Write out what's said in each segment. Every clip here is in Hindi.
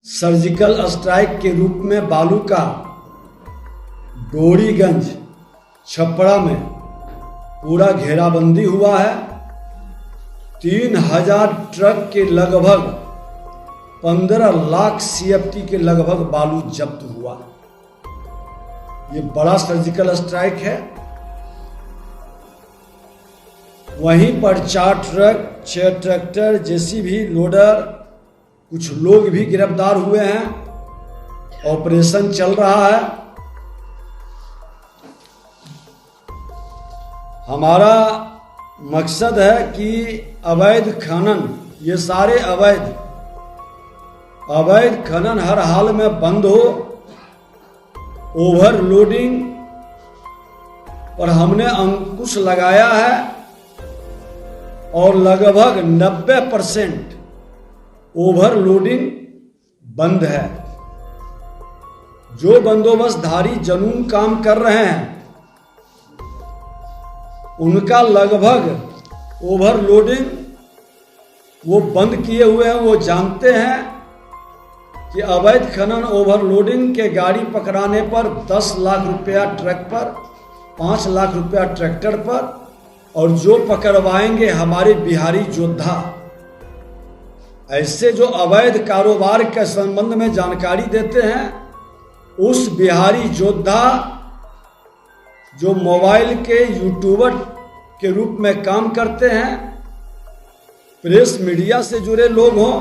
सर्जिकल स्ट्राइक के रूप में बालू का डोरीगंज छपरा में पूरा घेराबंदी हुआ है। 3000 ट्रक के लगभग 15 लाख CFT के लगभग बालू जब्त हुआ। ये बड़ा सर्जिकल स्ट्राइक है। वहीं पर 4 ट्रक, 6 ट्रैक्टर, JCB, लोडर, कुछ लोग भी गिरफ्तार हुए हैं। ऑपरेशन चल रहा है। हमारा मकसद है कि अवैध खनन, ये सारे अवैध खनन हर हाल में बंद हो। ओवरलोडिंग पर हमने अंकुश लगाया है और लगभग 90% ओवरलोडिंग बंद है। जो बंदोबस्तधारी जनून काम कर रहे हैं उनका लगभग ओवरलोडिंग वो बंद किए हुए हैं। वो जानते हैं कि अवैध खनन ओवरलोडिंग के गाड़ी पकड़ाने पर 10 लाख रुपया ट्रक पर, 5 लाख रुपया ट्रैक्टर पर, और जो पकड़वाएंगे हमारे बिहारी योद्धा। ऐसे जो अवैध कारोबार के संबंध में जानकारी देते हैं, उस बिहारी योद्धा जो मोबाइल के यूट्यूबर के रूप में काम करते हैं, प्रेस मीडिया से जुड़े लोग हों,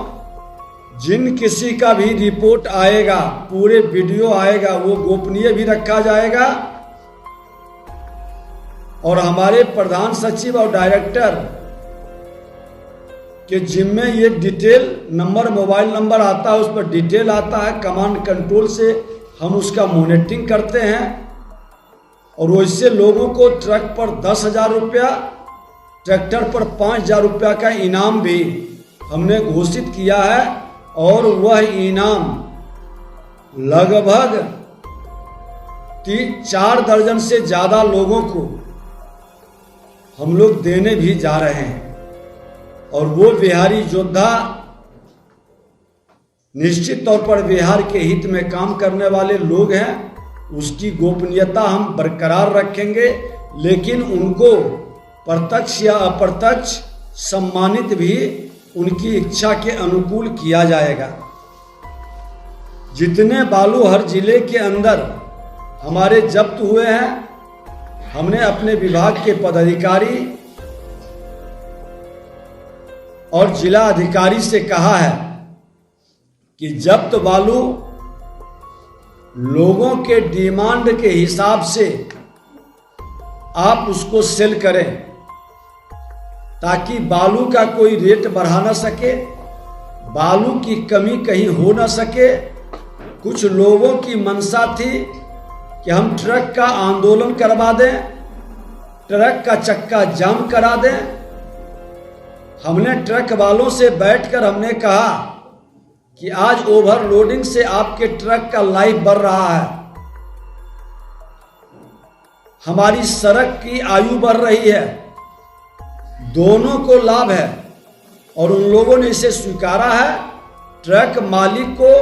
जिन किसी का भी रिपोर्ट आएगा, पूरे वीडियो आएगा, वो गोपनीय भी रखा जाएगा। और हमारे प्रधान सचिव और डायरेक्टर के जिम्मे ये डिटेल नंबर, मोबाइल नंबर आता है, उस पर डिटेल आता है। कमांड कंट्रोल से हम उसका मॉनिटरिंग करते हैं और वैसे लोगों को ट्रक पर 10,000 रुपया, ट्रैक्टर पर 5,000 रुपया का इनाम भी हमने घोषित किया है। और वह इनाम लगभग 4 दर्जन से ज़्यादा लोगों को हम लोग देने भी जा रहे हैं। और वो बिहारी योद्धा निश्चित तौर पर बिहार के हित में काम करने वाले लोग हैं। उसकी गोपनीयता हम बरकरार रखेंगे, लेकिन उनको प्रत्यक्ष या अप्रत्यक्ष सम्मानित भी उनकी इच्छा के अनुकूल किया जाएगा। जितने बालू हर जिले के अंदर हमारे जब्त हुए हैं, हमने अपने विभाग के पदाधिकारी और जिला अधिकारी से कहा है कि जब्त बालू लोगों के डिमांड के हिसाब से आप उसको सेल करें, ताकि बालू का कोई रेट बढ़ा ना सके, बालू की कमी कहीं हो ना सके। कुछ लोगों की मंशा थी कि हम ट्रक का आंदोलन करवा दें, ट्रक का चक्का जाम करा दें। हमने ट्रक वालों से बैठकर हमने कहा कि आज ओवरलोडिंग से आपके ट्रक का लाइफ बढ़ रहा है, हमारी सड़क की आयु बढ़ रही है, दोनों को लाभ है। और उन लोगों ने इसे स्वीकारा है। ट्रक मालिक को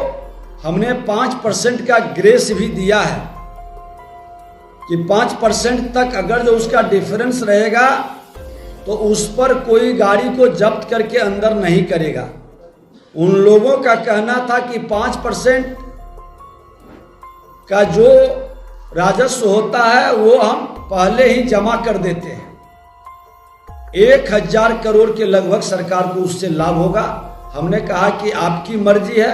हमने 5% का ग्रेस भी दिया है कि 5% तक अगर जो उसका डिफरेंस रहेगा तो उस पर कोई गाड़ी को जब्त करके अंदर नहीं करेगा। उन लोगों का कहना था कि 5% का जो राजस्व होता है वो हम पहले ही जमा कर देते हैं। 1000 करोड़ के लगभग सरकार को उससे लाभ होगा। हमने कहा कि आपकी मर्जी है,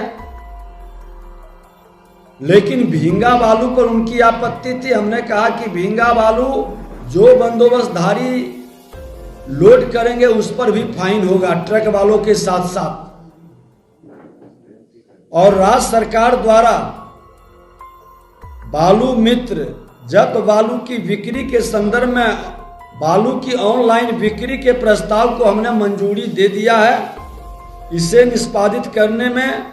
लेकिन भींगा बालू पर उनकी आपत्ति थी। हमने कहा कि भींगा बालू जो बंदोबस्तधारी लोड करेंगे उस पर भी फाइन होगा, ट्रक वालों के साथ साथ। और राज्य सरकार द्वारा बालू मित्र जब्त बालू की बिक्री के संदर्भ में बालू की ऑनलाइन बिक्री के प्रस्ताव को हमने मंजूरी दे दिया है। इसे निष्पादित करने में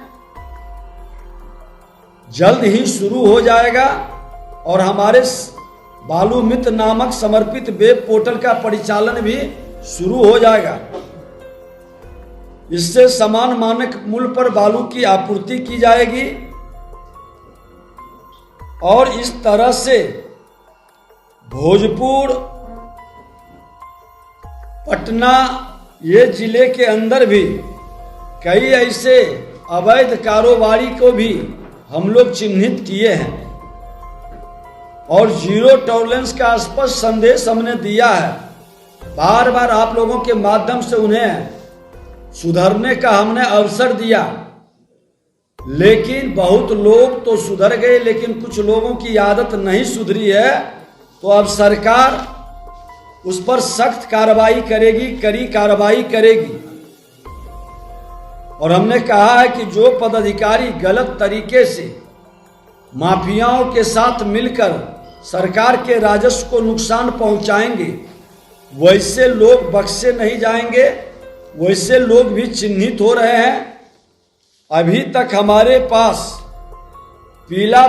जल्द ही शुरू हो जाएगा और हमारे बालू मित्र नामक समर्पित वेब पोर्टल का परिचालन भी शुरू हो जाएगा। इससे समान मानक मूल्य पर बालू की आपूर्ति की जाएगी और इस तरह से भोजपुर, पटना ये जिले के अंदर भी कई ऐसे अवैध कारोबारी को भी हम लोग चिन्हित किए हैं और जीरो टॉलरेंस का स्पष्ट संदेश हमने दिया है। बार बार आप लोगों के माध्यम से उन्हें सुधरने का हमने अवसर दिया, लेकिन बहुत लोग तो सुधर गए, लेकिन कुछ लोगों की आदत नहीं सुधरी है। तो अब सरकार उस पर सख्त कार्रवाई करेगी, कड़ी कार्रवाई करेगी। और हमने कहा है कि जो पदाधिकारी गलत तरीके से माफियाओं के साथ मिलकर सरकार के राजस्व को नुकसान पहुंचाएंगे, वैसे लोग बख्शे नहीं जाएंगे। वैसे लोग भी चिन्हित हो रहे हैं। अभी तक हमारे पास पीला